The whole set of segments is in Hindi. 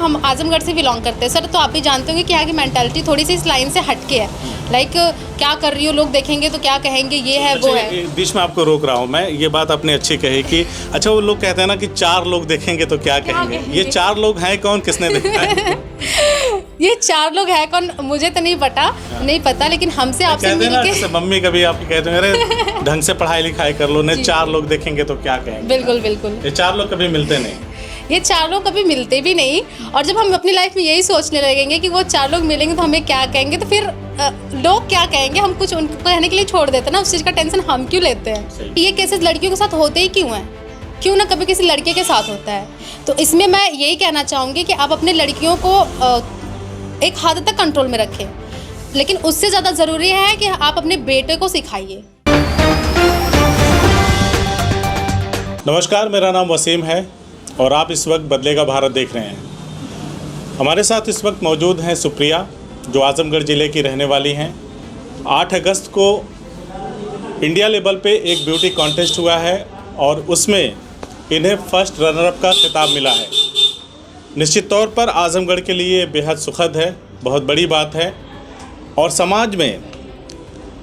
हम आजमगढ़ से बिलोंग करते हैं सर, तो आप भी जानते होंगे कि यहाँ की मेंटालिटी थोड़ी सी इस लाइन से हटके है। लाइक क्या कर रही हो, लोग देखेंगे तो क्या कहेंगे, ये है वो है। बीच में आपको रोक रहा हूँ मैं, ये बात आपने अच्छी कही कि अच्छा वो लोग कहते हैं ना कि 4 लोग देखेंगे तो क्या कहेंगे। ये 4 लोग हैं कौन, किसने देखा है? ये 4 लोग हैं कौन मुझे तो नहीं पता, लेकिन हमसे आपसे मिलके मम्मी कभी आपको कहते हैं अरे ढंग से पढ़ाई लिखाई कर लो, नहीं 4 लोग देखेंगे तो क्या कहेंगे। बिल्कुल बिल्कुल, ये 4 लोग कभी मिलते नहीं, ये 4 लोग कभी मिलते भी नहीं। और जब हम अपनी लाइफ में यही सोचने लगेंगे कि वो 4 लोग मिलेंगे तो हमें क्या कहेंगे, तो फिर लोग क्या कहेंगे, हम कुछ उनको कहने के लिए छोड़ देते हैं ना, उस चीज़ का टेंशन हम क्यों लेते हैं। ये केसेस लड़कियों के साथ होते ही क्यों हैं, क्यों ना कभी किसी लड़के के साथ होता है। तो इसमें मैं यही कहना चाहूँगी कि आप अपने लड़कियों को एक हद तक कंट्रोल में रखें, लेकिन उससे ज़्यादा ज़रूरी है कि आप अपने बेटे को सिखाइए। नमस्कार, मेरा नाम वसीम है और आप इस वक्त बदलेगा भारत देख रहे हैं। हमारे साथ इस वक्त मौजूद हैं सुप्रिया, जो आजमगढ़ ज़िले की रहने वाली हैं। 8 अगस्त को इंडिया लेवल पे एक ब्यूटी कॉन्टेस्ट हुआ है और उसमें इन्हें फर्स्ट रनर अप का खिताब मिला है। निश्चित तौर पर आजमगढ़ के लिए बेहद सुखद है, बहुत बड़ी बात है। और समाज में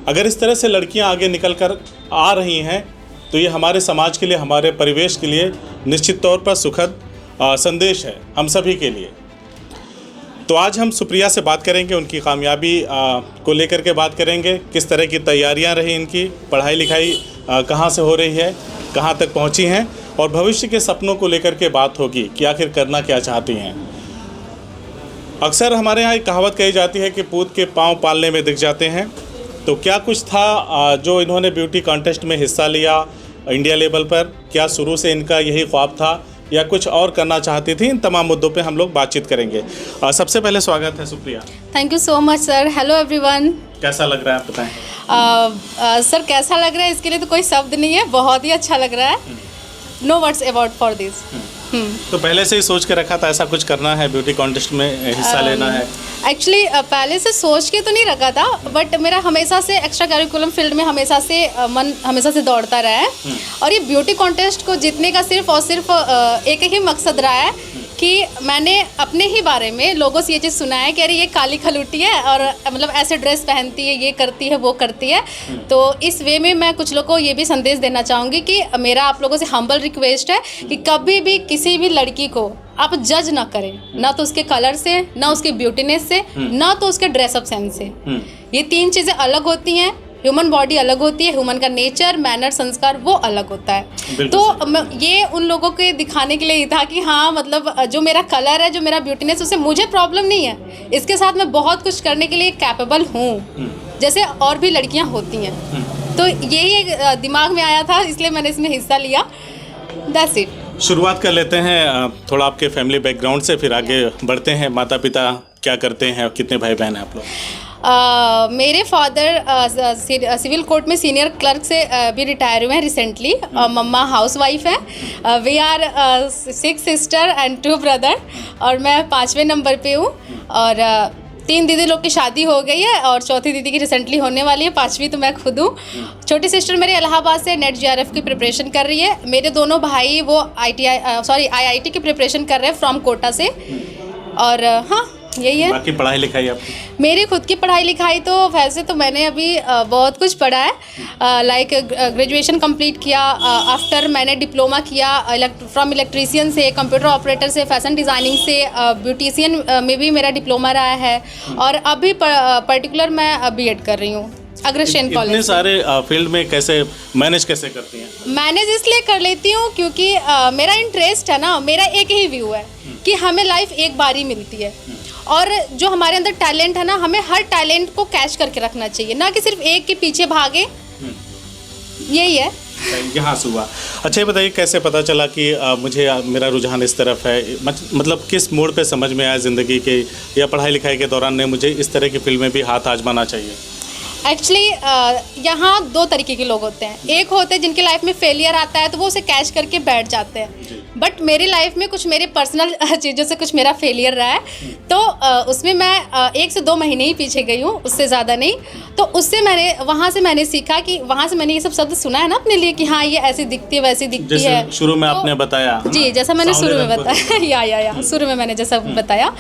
अगर इस तरह से लड़कियां आगे निकल कर आ रही हैं तो ये हमारे समाज के लिए, हमारे परिवेश के लिए निश्चित तौर पर सुखद संदेश है हम सभी के लिए। तो आज हम सुप्रिया से बात करेंगे, उनकी कामयाबी को लेकर के बात करेंगे, किस तरह की तैयारियां रही इनकी, पढ़ाई लिखाई कहां से हो रही है, कहां तक पहुंची हैं, और भविष्य के सपनों को लेकर के बात होगी कि आखिर करना क्या चाहती हैं। अक्सर हमारे यहाँ एक कहावत कही जाती है कि पूत के पाँव पालने में दिख जाते हैं। तो क्या कुछ था जो इन्होंने ब्यूटी कॉन्टेस्ट में हिस्सा लिया इंडिया लेवल पर? क्या शुरू से इनका यही ख्वाब था या कुछ और करना चाहती थी? इन तमाम मुद्दों पे हम लोग बातचीत करेंगे। सबसे पहले स्वागत है Supriya. Thank you so much sir. Hello everyone. कैसा लग रहा है आप बताएं? सर कैसा लग रहा है इसके लिए तो कोई शब्द नहीं है, बहुत ही अच्छा लग रहा है। No words about for this. तो पहले से ही सोच के रखा था ऐसा कुछ करना है, ब्यूटी कॉन्टेस्ट में हिस्सा लेना है? एक्चुअली पहले से सोच के तो नहीं रखा था, बट मेरा हमेशा से एक्स्ट्रा करिकुलम फील्ड में हमेशा से दौड़ता रहा है। और ये ब्यूटी कॉन्टेस्ट को जीतने का सिर्फ और सिर्फ एक ही मकसद रहा है कि मैंने अपने ही बारे में लोगों से ये चीज़ सुना है कि अरे ये काली खलूटी है और मतलब ऐसे ड्रेस पहनती है, ये करती है, वो करती है। तो इस वे में मैं कुछ लोगों को ये भी संदेश देना चाहूँगी कि मेरा आप लोगों से हम्बल रिक्वेस्ट है कि कभी भी किसी भी लड़की को आप जज ना करें, ना तो उसके कलर से, ना उसके ब्यूटीनेस से, ना तो उसके ड्रेसअप सेंस से। ये 3 चीज़ें अलग होती हैं। ह्यूमन बॉडी अलग होती है, ह्यूमन का नेचर, मैनर, संस्कार वो अलग होता है। तो ये उन लोगों के दिखाने के लिए ही था कि हाँ मतलब जो मेरा कलर है, जो मेरा ब्यूटीनेस, उससे मुझे प्रॉब्लम नहीं है। इसके साथ मैं बहुत कुछ करने के लिए कैपेबल हूँ, जैसे और भी लड़कियाँ होती हैं। तो यही दिमाग में आया था, इसलिए मैंने इसमें हिस्सा लिया। That's it. शुरुआत कर लेते हैं थोड़ा आपके फैमिली बैकग्राउंड से, फिर आगे बढ़ते हैं। माता पिता क्या करते हैं और कितने भाई बहन हैं आप लोग? मेरे फादर सिविल कोर्ट में सीनियर क्लर्क से भी रिटायर हुए हैं रिसेंटली। मम्मा हाउस वाइफ है। We are 6 sister and 2 brother और मैं 5वें नंबर पे हूँ। और 3 दीदी लोग की शादी हो गई है और 4थी दीदी की रिसेंटली होने वाली है, 5वीं तो मैं खुद हूँ। छोटी सिस्टर मेरे इलाहाबाद से नेट JRF की प्रिपरेशन कर रही है। मेरे दोनों भाई वो IIT की प्रिपरेशन कर रहे हैं फ्रॉम कोटा से। और हाँ यही है। बाकी पढ़ाई लिखाई आपकी? मेरी खुद की पढ़ाई लिखाई तो वैसे तो मैंने अभी बहुत कुछ पढ़ा है। लाइक ग्रेजुएशन कंप्लीट किया, आफ्टर मैंने डिप्लोमा किया फ्रॉम इलेक्ट्रीशियन से, कंप्यूटर ऑपरेटर से, फैशन डिज़ाइनिंग से, ब्यूटिशियन में भी मेरा डिप्लोमा रहा है। और अभी पर्टिकुलर मैं BEd कर रही हूँ अग्रसेन कॉलेज। इतने सारे फील्ड में कैसे मैनेज करती हैं? मैनेज इसलिए कर लेती हूँ क्योंकि मेरा इंटरेस्ट है ना, मेरा एक ही व्यू है कि हमें लाइफ एक बार ही मिलती है और जो हमारे अंदर टैलेंट है ना, हमें हर टैलेंट को कैच करके रखना चाहिए, ना कि सिर्फ एक के पीछे भागे। यही है। यहाँ से हुआ। अच्छा ये बताइए कैसे पता चला कि मुझे मेरा रुझान इस तरफ है? मतलब किस मोड़ पे समझ में आया ज़िंदगी के या पढ़ाई लिखाई के दौरान ने मुझे इस तरह की फील्ड में भी हाथ आजमाना चाहिए? एक्चुअली यहाँ 2 तरीके के लोग होते हैं। एक होते हैं जिनकी लाइफ में फेलियर आता है तो वो उसे कैच करके बैठ जाते हैं। बट मेरी लाइफ में कुछ मेरे पर्सनल चीज़ों से कुछ मेरा फेलियर रहा है, तो उसमें मैं 1 से 2 महीने ही पीछे गई हूँ, उससे ज़्यादा नहीं। तो उससे वहाँ से मैंने सीखा कि वहाँ से मैंने ये सब शब्द सुना है ना अपने लिए कि हाँ ये ऐसी दिखती है वैसी दिखती जैसे है। शुरू में आपने बताया जी, जैसा मैंने शुरू में बताया या शुरू में मैंने जैसा बताया।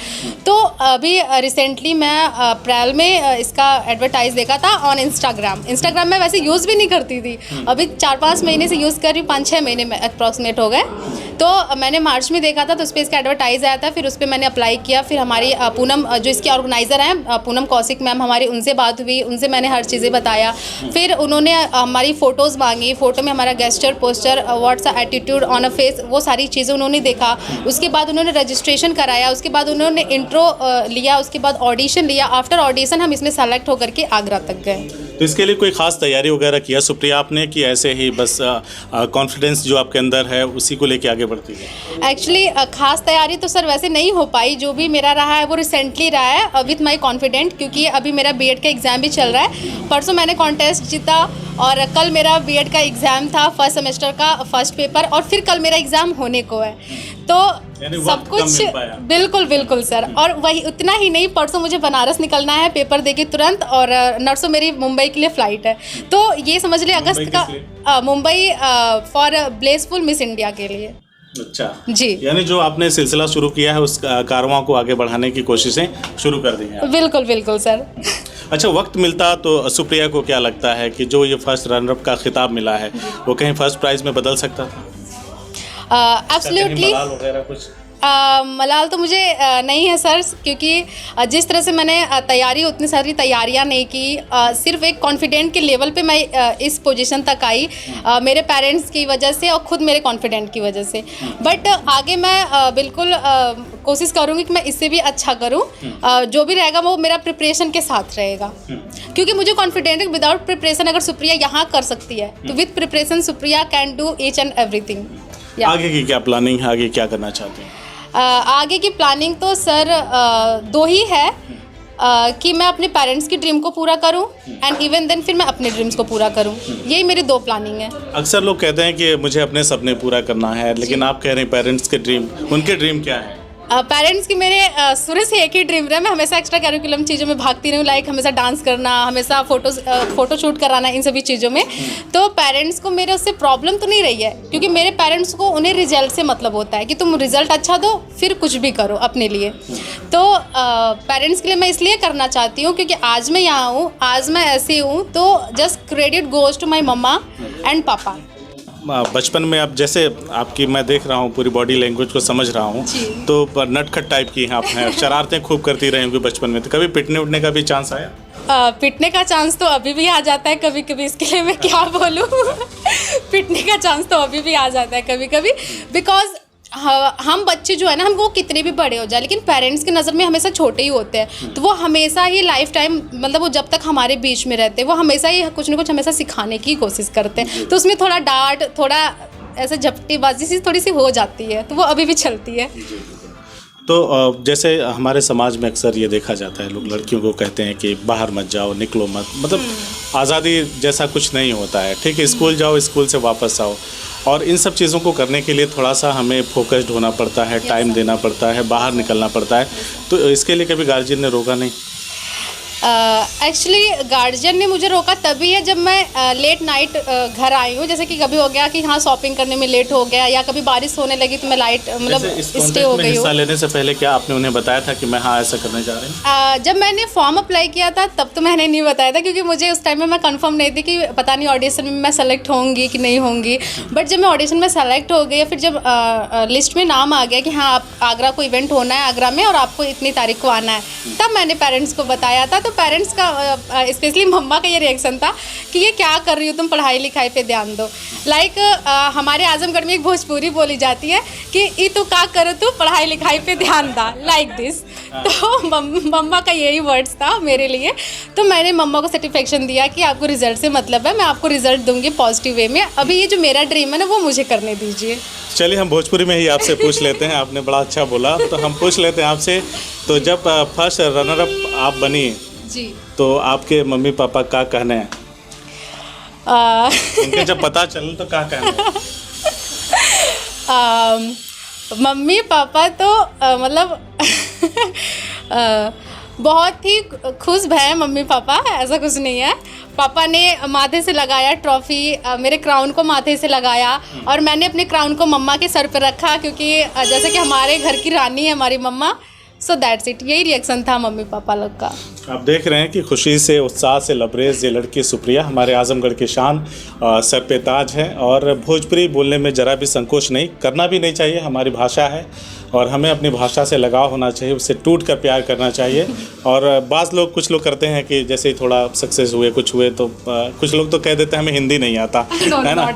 तो अभी रिसेंटली मैं अप्रैल में इसका एडवर्टाइज देखा था ऑन इंस्टाग्राम में वैसे यूज़ भी नहीं करती थी, अभी 4-5 महीने से यूज़ कर रही हूँ, 5-6 महीने में अप्रॉक्सीमेट हो गए। तो मैंने मार्च में देखा था, तो उस पर इसका एडवर्टाइज आया था, फिर उस पर मैंने अप्लाई किया। फिर हमारी पूनम जो इसकी ऑर्गेनाइज़र हैं पूनम कौशिक मैम, हमारी उनसे बात हुई, उनसे मैंने हर चीज़ें बताया। फिर उन्होंने हमारी फ़ोटोज़ मांगी, फ़ोटो में हमारा gesture, posture, what's attitude on a face, वो सारी चीज़ें उन्होंने देखा। उसके बाद उन्होंने रजिस्ट्रेशन कराया, उसके बाद उन्होंने इंट्रो लिया, उसके बाद ऑडिशन लिया। आफ्टर ऑडिशन हम इसमें सेलेक्ट होकर के आगरा तक गए। तो इसके लिए कोई खास तैयारी वगैरह किया सुप्रिया आपने, कि ऐसे ही बस कॉन्फिडेंस जो आपके अंदर है उसी को लेके आगे बढ़ती है? एक्चुअली खास तैयारी तो सर वैसे नहीं हो पाई, जो भी मेरा रहा है वो रिसेंटली रहा है विथ माय कॉन्फिडेंट, क्योंकि अभी मेरा बीएड का एग्ज़ाम भी चल रहा है। परसों मैंने कॉन्टेस्ट जीता और कल मेरा बीएड का एग्ज़ाम था, फर्स्ट सेमेस्टर का फर्स्ट पेपर, और फिर कल मेरा एग्ज़ाम होने को है। तो सब कुछ बिल्कुल सर। और वही उतना ही नहीं, परसों मुझे बनारस निकलना है पेपर देके तुरंत, और नरसों मेरी मुंबई के लिए फ़्लाइट है। तो ये समझ ले अगस्त का Mumbai for blessful miss India के लिए। अच्छा जी, यानी जो आपने सिलसिला शुरू किया है उस कारवां को आगे बढ़ाने की कोशिशें शुरू कर दी हैं। बिल्कुल सर। अच्छा, वक्त मिलता तो सुप्रिया को क्या लगता है कि जो ये फर्स्ट रनर अप का खिताब मिला है वो कहीं फर्स्ट प्राइज़ में बदल सकता था? एब्सोल्युटली मलाल तो मुझे नहीं है सर, क्योंकि जिस तरह से मैंने तैयारी, उतनी सारी तैयारियां नहीं की, सिर्फ एक कॉन्फिडेंट के लेवल पे मैं इस पोजीशन तक आई, मेरे पेरेंट्स की वजह से और ख़ुद मेरे कॉन्फिडेंट की वजह से। बट आगे मैं बिल्कुल कोशिश करूँगी कि मैं इससे भी अच्छा करूँ। जो भी रहेगा वो मेरा प्रिपरेशन के साथ रहेगा, क्योंकि मुझे कॉन्फिडेंट है विदाउट प्रिपरेशन अगर सुप्रिया यहाँ कर सकती है तो with preparation Supriya can do each and everything. आगे की क्या प्लानिंग है, आगे क्या करना चाहते हैं? आगे की प्लानिंग तो सर दो ही है, कि मैं अपने पेरेंट्स की ड्रीम को पूरा करूं एंड इवन देन फिर मैं अपने ड्रीम्स को पूरा करूं। यही मेरी दो प्लानिंग है। अक्सर लोग कहते हैं कि मुझे अपने सपने पूरा करना है, लेकिन आप कह रहे हैं पेरेंट्स के ड्रीम, उनके ड्रीम क्या है? पेरेंट्स की मेरे शुरू से एक ही ड्रीम रहा, मैं हमेशा एक्स्ट्रा करिकुलम चीज़ों में भागती रही हूँ, लाइक हमेशा डांस करना, हमेशा फ़ोटो शूट कराना, इन सभी चीज़ों में। तो पेरेंट्स को मेरे उससे प्रॉब्लम तो नहीं रही है, क्योंकि मेरे पेरेंट्स को उन्हें रिजल्ट से मतलब होता है कि तुम रिजल्ट अच्छा दो फिर कुछ भी करो अपने लिए। तो पेरेंट्स के लिए मैं इसलिए करना चाहती हूँ क्योंकि आज मैं यहाँ हूँ, आज मैं ऐसी हूँ, तो just credit goes to my mama and papa. बचपन में आप जैसे आपकी मैं देख रहा हूँ पूरी बॉडी लैंग्वेज को समझ रहा हूँ, तो नटखट टाइप की हैं आप हैं, शरारतें खूब करती रही होंगी बचपन में, तो कभी पिटने उठने का भी चांस आया? पिटने का चांस तो अभी भी आ जाता है कभी कभी, इसके लिए मैं क्या बोलूँ। पिटने का चांस तो अभी भी आ जाता है कभी कभी, बिकॉज हम बच्चे जो है ना, हम वो कितने भी बड़े हो जाए लेकिन पेरेंट्स की नज़र में हमेशा छोटे ही होते हैं। तो वो हमेशा ही लाइफ टाइम, मतलब वो जब तक हमारे बीच में रहते हैं वो हमेशा ही कुछ ना कुछ हमेशा सिखाने की कोशिश करते हैं। तो उसमें थोड़ा डांट, थोड़ा ऐसे झपटीबाजी सी थोड़ी सी हो जाती है, तो वो अभी भी चलती है। तो जैसे हमारे समाज में अक्सर ये देखा जाता है, लोग लड़कियों को कहते हैं कि बाहर मत जाओ, निकलो मत, मतलब आज़ादी जैसा कुछ नहीं होता है, ठीक है, स्कूल जाओ, स्कूल से वापस आओ, और इन सब चीज़ों को करने के लिए थोड़ा सा हमें फोकस्ड होना पड़ता है, टाइम देना पड़ता है, बाहर निकलना पड़ता है। तो इसके लिए कभी गार्जियन ने रोका नहीं? एक्चुअली गार्जियन ने मुझे रोका तभी है जब मैं लेट नाइट घर आई हूँ। जैसे कि कभी हो गया कि हाँ शॉपिंग करने में लेट हो गया, या कभी बारिश होने लगी तो मैं स्टे हो गई हूँ। हिस्सा लेने से पहले क्या आपने उन्हें बताया था कि मैं हाँ ऐसा करने जा रही हूँ? जब मैंने फॉर्म अप्लाई किया था तब तो मैंने नहीं बताया था, क्योंकि मुझे उस टाइम में मैं कंफर्म नहीं थी कि पता नहीं ऑडिशन में मैं सेलेक्ट होंगी कि नहीं होंगी। बट जब मैं ऑडिशन में सेलेक्ट हो गई, फिर जब लिस्ट में नाम आ गया कि हाँ आप आगरा को इवेंट होना है आगरा में और आपको इतनी तारीख को आना है, तब मैंने पेरेंट्स को बताया था। तो पेरेंट्स का स्पेशली मम्मा का ये रिएक्शन था कि ये क्या कर रही हो तुम, पढ़ाई लिखाई पे ध्यान दो। लाइक हमारे आजमगढ़ में एक भोजपुरी बोली जाती है कि ई तू का करो, तू पढ़ाई लिखाई पे ध्यान दा, लाइक दिस। तो मम्मा का यही वर्ड्स था मेरे लिए। तो मैंने मम्मा को सेटिस्फेक्शन दिया कि आपको रिजल्ट से मतलब है, मैं आपको रिजल्ट दूंगी पॉजिटिव वे में, अभी ये जो मेरा ड्रीम है ना वो मुझे करने दीजिए। चलिए हम भोजपुरी में ही आपसे पूछ लेते हैं, आपने बड़ा अच्छा बोला, तो हम पूछ लेते हैं आपसे, तो जब फर्स्ट रनर अप आप बनी जी, तो आपके मम्मी पापा का कहना है? उनके जब पता चल तो क्या कहना है? मम्मी पापा तो मतलब बहुत ही खुश हैं मम्मी पापा, ऐसा कुछ नहीं है। पापा ने माथे से लगाया ट्रॉफी, मेरे क्राउन को माथे से लगाया और मैंने अपने क्राउन को मम्मा के सर पर रखा, क्योंकि जैसे कि हमारे घर की रानी है हमारी मम्मा। सो दैट्स इट, यही रिएक्शन था मम्मी पापा लोग का। आप देख रहे हैं कि खुशी से उत्साह से लबरेज ये लड़की सुप्रिया हमारे आजमगढ़ की शान, सर पे ताज है और भोजपुरी बोलने में ज़रा भी संकोच नहीं करना भी नहीं चाहिए। हमारी भाषा है और हमें अपनी भाषा से लगाव होना चाहिए, उससे टूट कर प्यार करना चाहिए। और कुछ लोग करते हैं कि जैसे ही थोड़ा सक्सेस हुए कुछ हुए तो कुछ लोग तो कह देते हैं हमें हिंदी नहीं आता, है ना,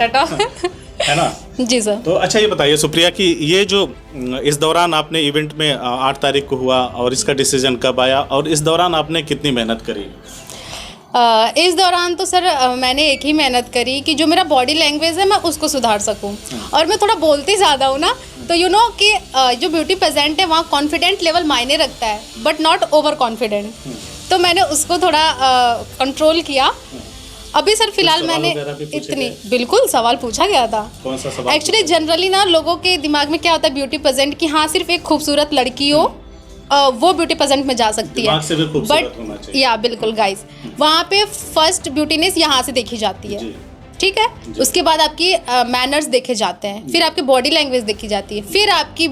है ना। जी सर। तो अच्छा ये बताइए सुप्रिया कि ये जो इस दौरान आपने इवेंट में 8 तारीख को हुआ और इसका डिसीजन कब आया और इस दौरान आपने कितनी मेहनत करी? इस दौरान तो सर मैंने एक ही मेहनत करी कि जो मेरा बॉडी लैंग्वेज है मैं उसको सुधार सकूं। और मैं थोड़ा बोलती ज़्यादा हूँ ना, तो यू नो कि जो ब्यूटी प्रेजेंट है वहाँ कॉन्फिडेंट लेवल मायने रखता है, बट नॉट ओवर कॉन्फिडेंट। तो मैंने उसको थोड़ा कंट्रोल किया। अभी सर फिलहाल मैंने बिल्कुल सवाल पूछा गया था। कौन सा सवाल? एक्चुअली जनरली ना लोगों के दिमाग में क्या होता है ब्यूटी प्रेजेंट कि हाँ सिर्फ एक खूबसूरत लड़की हो वो ब्यूटी प्रेजेंट में जा सकती है, बट या बिल्कुल गाइस वहाँ पे फर्स्ट ब्यूटीनेस यहाँ से देखी जाती है, ठीक है। उसके बाद आपकी मैनर्स देखे जाते हैं, फिर आपकी बॉडी लैंग्वेज देखी जाती है, फिर आपकी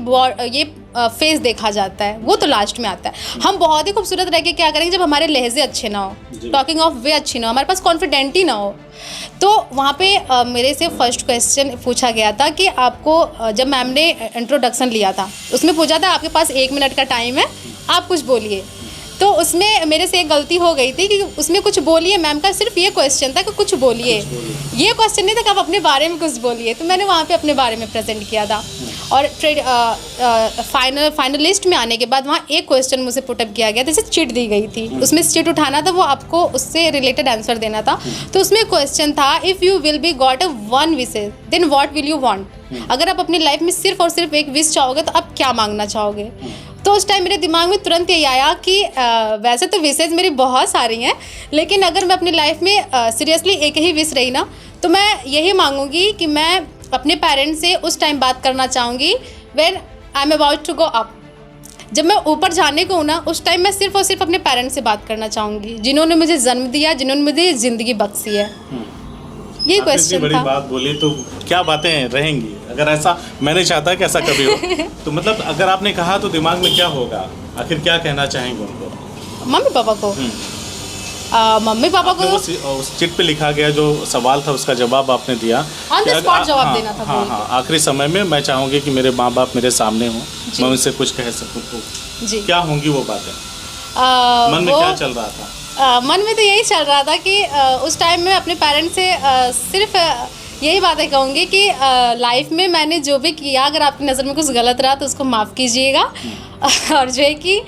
ये फेस देखा जाता है, वो तो लास्ट में आता है। हम बहुत ही खूबसूरत रह के क्या करेंगे जब हमारे लहजे अच्छे ना हो, टॉकिंग ऑफ वे अच्छी ना हो, हमारे पास कॉन्फिडेंट ही ना हो। तो वहाँ पे मेरे से फर्स्ट क्वेश्चन पूछा गया था कि आपको जब मैम ने इंट्रोडक्शन लिया था उसमें पूछा था आपके पास 1 मिनट का टाइम है, आप कुछ बोलिए। तो उसमें मेरे से एक गलती हो गई थी कि उसमें कुछ बोलिए, मैम का सिर्फ ये क्वेश्चन था कि कुछ बोलिए, ये क्वेश्चन नहीं था कि आप अपने बारे में कुछ बोलिए। तो मैंने वहाँ पे अपने बारे में प्रेजेंट किया था और फाइनलिस्ट में आने के बाद वहाँ एक क्वेश्चन मुझे पुटअप किया गया, जैसे चिट दी गई थी, उसमें चिट उठाना था, वो आपको उससे रिलेटेड आंसर देना था। तो उसमें क्वेश्चन था if you will be got a 1 wishes then what will you want. अगर आप अपनी लाइफ में सिर्फ और सिर्फ एक विश चाहोगे तो आप क्या मांगना चाहोगे। तो उस टाइम मेरे दिमाग में तुरंत ये आया कि वैसे तो विशेज मेरी बहुत सारी हैं, लेकिन अगर मैं अपनी लाइफ में सीरियसली एक ही विश रही ना तो मैं यही मांगूंगी कि मैं अपने पेरेंट्स से उस टाइम बात करना चाहूँगी when I am about to go up. जब मैं ऊपर जाने को हूँ ना उस टाइम मैं सिर्फ और सिर्फ अपने पेरेंट्स से बात करना चाहूँगी, जिन्होंने मुझे जन्म दिया, जिन्होंने मुझे ज़िंदगी बख्शी है। ये क्वेश्चन बड़ी था। बात बोली तो क्या बातें रहेंगी अगर ऐसा, मैं नहीं चाहता कि ऐसा कभी हो। तो मतलब अगर आपने कहा तो दिमाग में क्या होगा, आखिर क्या कहना चाहेंगे उनको? मम्मी पापा को मम्मी पापा को उस चिट पे लिखा गया जो सवाल था उसका जवाब आपने दिया, ऑन द स्पॉट जवाब देना था। हाँ, आखिरी समय में मैं चाहूँगी कि मेरे माँ बाप मेरे सामने हों, मैं उनसे कुछ कह सकूँ तो जी क्या होंगी वो बातें? मन में क्या चल रहा था? मन में तो यही चल रहा था कि उस टाइम में अपने पेरेंट्स से सिर्फ यही बातें कहूँगी कि लाइफ में मैंने जो भी किया अगर आपकी नज़र में कुछ गलत रहा तो उसको माफ़ कीजिएगा। और जो है कि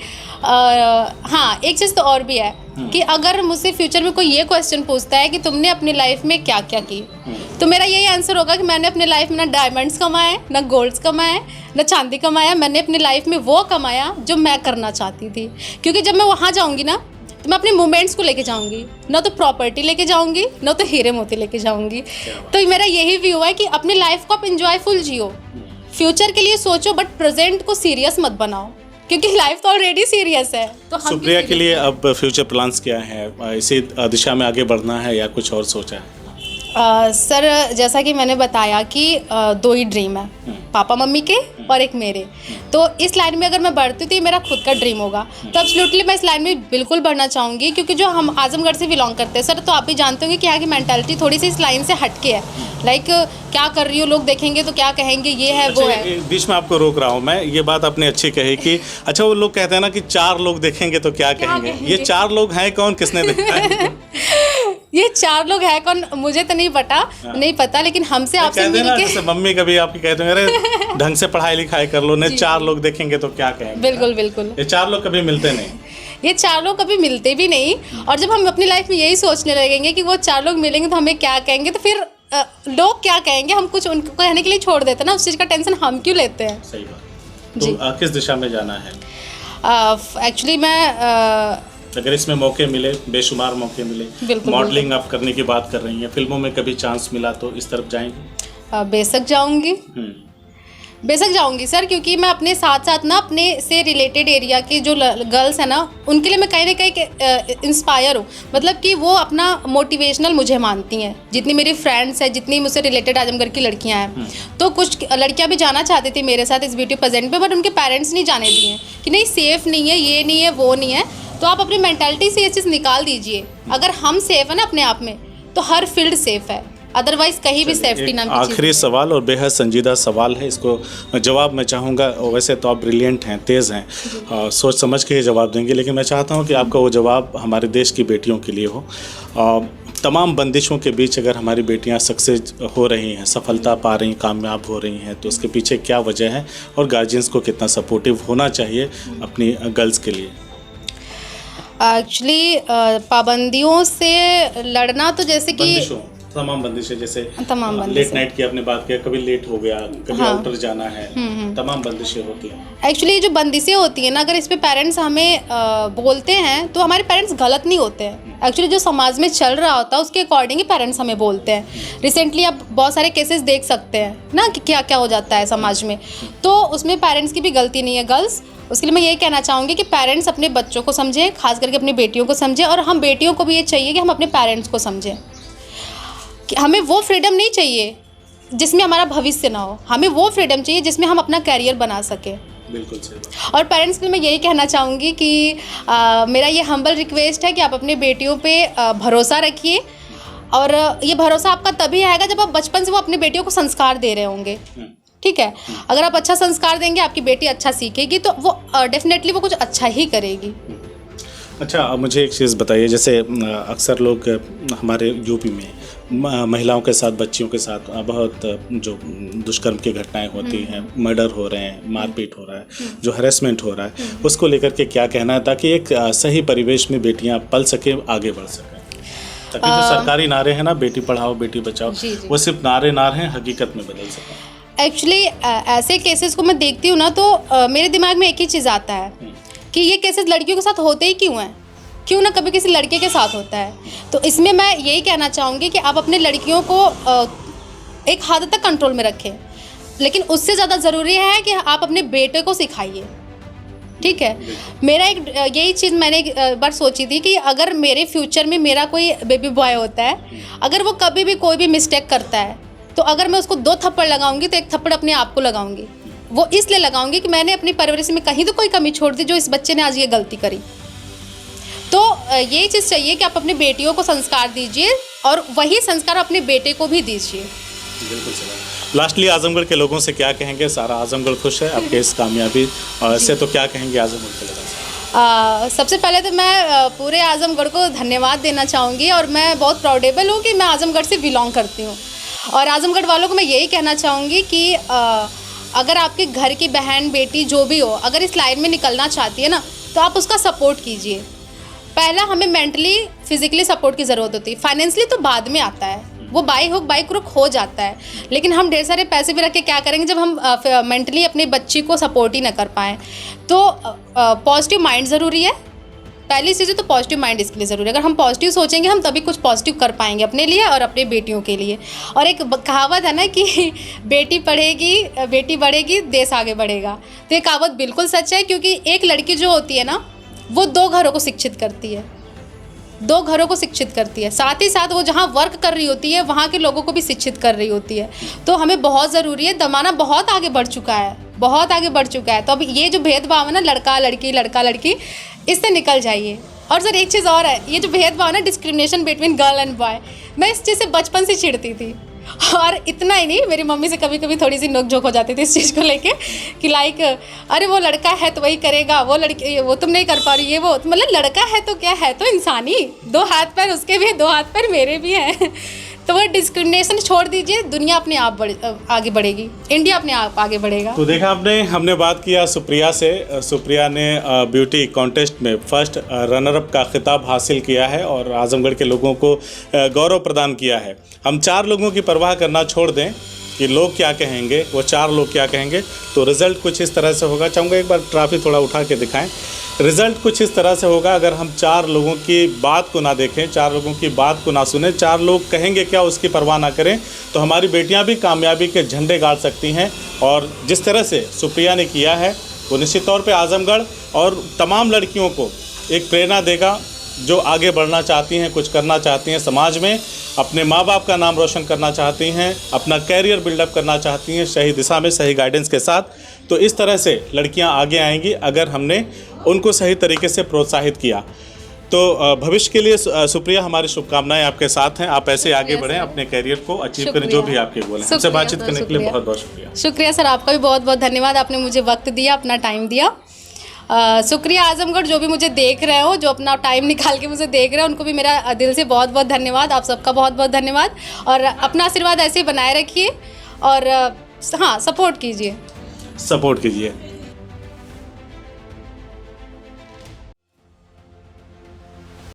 हाँ एक चीज़ तो और भी है कि अगर मुझसे फ्यूचर में कोई ये क्वेश्चन पूछता है कि तुमने अपनी लाइफ में क्या क्या की, तो मेरा यही आंसर होगा कि मैंने अपने लाइफ में ना डायमंड्स कमाए, ना गोल्ड्स कमाए, ना चांदी कमाया। मैंने अपनी लाइफ में वो कमाया जो मैं करना चाहती थी, क्योंकि जब मैं वहाँ जाऊँगी ना तो मैं अपने मोमेंट्स को लेके जाऊंगी, ना तो प्रॉपर्टी लेके जाऊंगी, ना तो हीरे मोती लेके जाऊंगी। तो मेरा यही व्यू है कि अपनी लाइफ को आप एंजॉयफुल जियो, फ्यूचर के लिए सोचो बट प्रेजेंट को सीरियस मत बनाओ, क्योंकि लाइफ तो ऑलरेडी सीरियस है। तो हम सुप्रिया के लिए अब फ्यूचर प्लान्स क्या है, इसी दिशा में आगे बढ़ना है या कुछ और सोचा है? सर जैसा कि मैंने बताया कि 2 ही ड्रीम है, पापा मम्मी के और एक मेरे। तो इस लाइन में अगर मैं बढ़ती तो ये मेरा खुद का ड्रीम होगा। तो एब्सोल्युटली मैं इस लाइन में बिल्कुल बढ़ना चाहूँगी, क्योंकि जो हम आजमगढ़ से बिलोंग करते हैं सर, तो आप भी जानते होंगे कि यहाँ की मेंटालिटी थोड़ी सी इस लाइन से हटके है। लाइक क्या कर रही हो, लोग देखेंगे तो क्या कहेंगे, ये है वो है। बीच में आपको रोक रहा हूँ मैं, ये बात आपने अच्छी कही कि अच्छा वो लोग कहते हैं ना कि 4 लोग देखेंगे तो क्या कहेंगे। ये 4 लोग हैं कौन, किसने देखा है? ये 4 लोग हैं कौन मुझे तो नहीं पता, लेकिन हमसे आपसे मिल के जैसे मम्मी कभी आपकी कहते हैं अरे ढंग से पढ़ाई लिखाई कर लो, नहीं 4 लोग देखेंगे तो क्या कहेंगे। बिल्कुल बिल्कुल, ये 4 लोग कभी मिलते नहीं, ये 4 लोग कभी मिलते भी नहीं। और जब हम अपनी लाइफ में यही सोचने लगेंगे कि वो 4 लोग मिलेंगे तो हमें क्या कहेंगे, तो फिर लोग क्या कहेंगे हम कुछ उनको कहने के लिए छोड़ देते हैं ना, उस चीज़ का टेंशन हम क्यों लेते हैं। सही बात। तो किस दिशा में जाना है? एक्चुअली मैं अगर इसमें मौके मिले, बेशुमार मौके मिले, मॉडलिंग आप करने की बात कर रही हैं, फिल्मों में कभी चांस मिला तो इस तरफ जाएंगी? बेशक जाऊंगी। बेशक जाऊंगी सर, क्योंकि मैं अपने साथ साथ ना अपने से रिलेटेड एरिया की जो गर्ल्स हैं ना, उनके लिए मैं कहीं ना कहीं इंस्पायर हूँ। मतलब कि वो अपना मोटिवेशनल मुझे मानती हैं। जितनी मेरी फ्रेंड्स हैं, जितनी मुझसे रिलेटेड आजमगढ़ की लड़कियाँ हैं, तो कुछ लड़कियाँ भी जाना चाहती थी मेरे साथ इस ब्यूटी पेजेंट पे, बट उनके पेरेंट्स नहीं जाने दिए कि नहीं सेफ़ नहीं है, ये नहीं है, वो नहीं है। तो आप अपनी मैंटेलिटी से ये चीज़ निकाल दीजिए। अगर हम सेफ़ है ना अपने आप में, तो हर फील्ड सेफ़ है, अदरवाइज कहीं भी सेफ्टी नाम की चीज़। आखिरी सवाल और बेहद संजीदा सवाल है, इसको जवाब मैं चाहूँगा। वैसे तो आप ब्रिलियंट हैं, तेज़ हैं, सोच समझ के ही जवाब देंगे, लेकिन मैं चाहता हूँ कि आपका वो जवाब हमारे देश की बेटियों के लिए हो। तमाम बंदिशों के बीच अगर हमारी बेटियाँ सक्सेस हो रही हैं, सफलता पा रही हैं, कामयाब हो रही हैं, तो उसके पीछे क्या वजह है और गार्जियंस को कितना सपोर्टिव होना चाहिए अपनी गर्ल्स के लिए? एक्चुअली पाबंदियों से लड़ना तो जैसे कि तमाम बंदिशें, जैसे तमाम लेट बंदिशें, नाइट की आपने बात किया, कभी लेट हो गया, कभी आउटर जाना है, तमाम बंदिशें होती हैं। एक्चुअली जो बंदिशें होती हैं ना, अगर इस पे पेरेंट्स हमें बोलते हैं तो हमारे पेरेंट्स गलत नहीं होते हैं। एक्चुअली जो समाज में चल रहा होता है उसके अकॉर्डिंग ही पेरेंट्स हमें बोलते हैं। रिसेंटली आप बहुत सारे केसेस देख सकते हैं ना कि क्या क्या हो जाता है समाज में, तो उसमें पेरेंट्स की भी गलती नहीं है गर्ल्स। उसके लिए मैं यही कहना चाहूँगी कि पेरेंट्स अपने बच्चों को समझें, खास करके अपनी बेटियों को समझें, और हम बेटियों को भी ये चाहिए कि हम अपने पेरेंट्स को समझें। कि हमें वो फ्रीडम नहीं चाहिए जिसमें हमारा भविष्य ना हो, हमें वो फ्रीडम चाहिए जिसमें हम अपना कैरियर बना सकें। बिल्कुल सही बात। और पेरेंट्स के लिए मैं यही कहना चाहूँगी कि मेरा ये हम्बल रिक्वेस्ट है कि आप अपनी बेटियों पे भरोसा रखिए, और ये भरोसा आपका तभी आएगा जब आप बचपन से वो अपनी बेटियों को संस्कार दे रहे होंगे। ठीक है, अगर आप अच्छा संस्कार देंगे, आपकी बेटी अच्छा सीखेगी, तो वो डेफिनेटली वो कुछ अच्छा ही करेगी। अच्छा, अब मुझे एक चीज़ बताइए, जैसे अक्सर लोग हमारे यूपी में महिलाओं के साथ, बच्चियों के साथ बहुत जो दुष्कर्म की घटनाएं होती हैं, मर्डर हो रहे हैं, मारपीट हो रहा है, जो हरेसमेंट हो रहा है, उसको लेकर के क्या कहना है, ताकि एक सही परिवेश में बेटियां पल सकें, आगे बढ़ सकें, ताकि जो सरकारी नारे हैं ना, बेटी पढ़ाओ बेटी बचाओ, वो सिर्फ नारे हैं, हकीकत में बदल सकें। एक्चुअली ऐसे केसेस को मैं देखती हूँ ना, तो मेरे दिमाग में एक ही चीज़ आता है कि ये केसेस लड़कियों के साथ होते ही क्यों हैं, क्यों ना कभी किसी लड़के के साथ होता है। तो इसमें मैं यही कहना चाहूँगी कि आप अपने लड़कियों को एक हद तक कंट्रोल में रखें, लेकिन उससे ज़्यादा ज़रूरी है कि आप अपने बेटे को सिखाइए। ठीक है, मेरा एक यही चीज़ मैंने एक बार सोची थी कि अगर मेरे फ्यूचर में मेरा कोई बेबी बॉय होता है, अगर वो कभी भी कोई भी मिस्टेक करता है, तो अगर मैं उसको 2 थप्पड़ लगाऊंगी तो 1 थप्पड़ अपने आप को लगाऊंगी। वो इसलिए लगाऊंगी कि मैंने अपनी परवरिश में कहीं तो कोई कमी छोड़ दी जो इस बच्चे ने आज ये गलती करी। तो यही चीज़ चाहिए कि आप अपनी बेटियों को संस्कार दीजिए, और वही संस्कार अपने बेटे को भी दीजिए। बिल्कुल सही। लास्टली आजमगढ़ के लोगों से क्या कहेंगे? सारा आजमगढ़ खुश है आपके इस कामयाबी से, तो क्या कहेंगे आजमगढ़ के लोगों से? सबसे पहले तो मैं पूरे आजमगढ़ को धन्यवाद देना चाहूँगी, और मैं बहुत प्राउडेबल हूँ कि मैं आजमगढ़ से बिलोंग करती हूँ। और आजमगढ़ वालों को मैं यही कहना चाहूँगी कि अगर आपके घर की बहन बेटी जो भी हो, अगर इस लाइन में निकलना चाहती है ना, तो आप उसका सपोर्ट कीजिए। पहला हमें मेंटली फिजिकली सपोर्ट की ज़रूरत होती है, फाइनेंशियली तो बाद में आता है, वो बाई हुक बाई क्रुक हो जाता है। लेकिन हम ढेर सारे पैसे भी रख के क्या करेंगे जब हम मेंटली अपने बच्ची को सपोर्ट ही ना कर पाएँ। तो पॉजिटिव माइंड ज़रूरी है, पहली चीज़ तो पॉजिटिव माइंड इसके लिए ज़रूरी है। अगर हम पॉजिटिव सोचेंगे हम तभी कुछ पॉजिटिव कर पाएंगे अपने लिए और अपने बेटियों के लिए। और एक कहावत है ना कि बेटी पढ़ेगी बेटी बढ़ेगी देश आगे बढ़ेगा, तो ये कहावत बिल्कुल सच है, क्योंकि एक लड़की जो होती है ना, वो 2 घरों को शिक्षित करती है, 2 घरों को शिक्षित करती है, साथ ही साथ वो जहाँ वर्क कर रही होती है वहाँ के लोगों को भी शिक्षित कर रही होती है। तो हमें बहुत ज़रूरी है, ज़माना बहुत आगे बढ़ चुका है, बहुत आगे बढ़ चुका है। तो अब ये जो भेदभाव है ना, लड़का लड़की, इससे निकल जाइए। और सर एक चीज़ और है, ये जो भेदभाव है ना, discrimination between girl and boy, मैं इस चीज़ से बचपन से चिढ़ती थी। और इतना ही नहीं, मेरी मम्मी से कभी कभी थोड़ी सी नोक-झोंक हो जाती थी इस चीज़ को लेके कि लाइक अरे वो लड़का है तो वही करेगा, वो लड़की वो तुम नहीं कर पा रही, ये वो, मतलब लड़का है तो क्या है, तो इंसान ही, 2 हाथ पैर उसके भी है, 2 हाथ पैर मेरे भी हैं। तो वो डिस्क्रिमिनेशन छोड़ दीजिए, दुनिया अपने आप आगे बढ़ेगी, इंडिया अपने आप आगे बढ़ेगा। तो देखा आपने, हमने बात किया सुप्रिया से। सुप्रिया ने ब्यूटी कॉन्टेस्ट में फर्स्ट रनर अप का खिताब हासिल किया है और आजमगढ़ के लोगों को गौरव प्रदान किया है। हम 4 लोगों की परवाह करना छोड़ दें कि लोग क्या कहेंगे, वो 4 लोग क्या कहेंगे, तो रिज़ल्ट कुछ इस तरह से होगा। चाहूँगा एक बार ट्रॉफी थोड़ा उठा के दिखाएं। रिज़ल्ट कुछ इस तरह से होगा, अगर हम 4 लोगों की बात को ना देखें, 4 लोगों की बात को ना सुने, 4 लोग कहेंगे क्या उसकी परवाह ना करें, तो हमारी बेटियां भी कामयाबी के झंडे गाड़ सकती हैं। और जिस तरह से सुप्रिया ने किया है वो निश्चित तौर पे आजमगढ़ और तमाम लड़कियों को एक प्रेरणा देगा जो आगे बढ़ना चाहती हैं, कुछ करना चाहती हैं समाज में, अपने माँ बाप का नाम रोशन करना चाहती हैं, अपना कैरियर बिल्डअप करना चाहती हैं सही दिशा में, सही गाइडेंस के साथ। तो इस तरह से लड़कियां आगे आएंगी अगर हमने उनको सही तरीके से प्रोत्साहित किया। तो भविष्य के लिए सुप्रिया, हमारी शुभकामनाएं आपके साथ हैं। आप ऐसे आगे बढ़ें, अपने कैरियर को अचीव करें, जो भी आपके गोल हैं। हमसे बातचीत करने के लिए बहुत बहुत शुक्रिया। शुक्रिया सर, आपका भी बहुत बहुत धन्यवाद। आपने मुझे वक्त दिया, अपना टाइम दिया। शुक्रिया आजमगढ़, जो भी मुझे देख रहे हो, जो अपना टाइम निकाल के मुझे देख रहे हो, उनको भी मेरा दिल से बहुत बहुत धन्यवाद। आप सबका बहुत बहुत धन्यवाद और अपना आशीर्वाद ऐसे ही बनाए रखिए और हाँ, सपोर्ट कीजिए।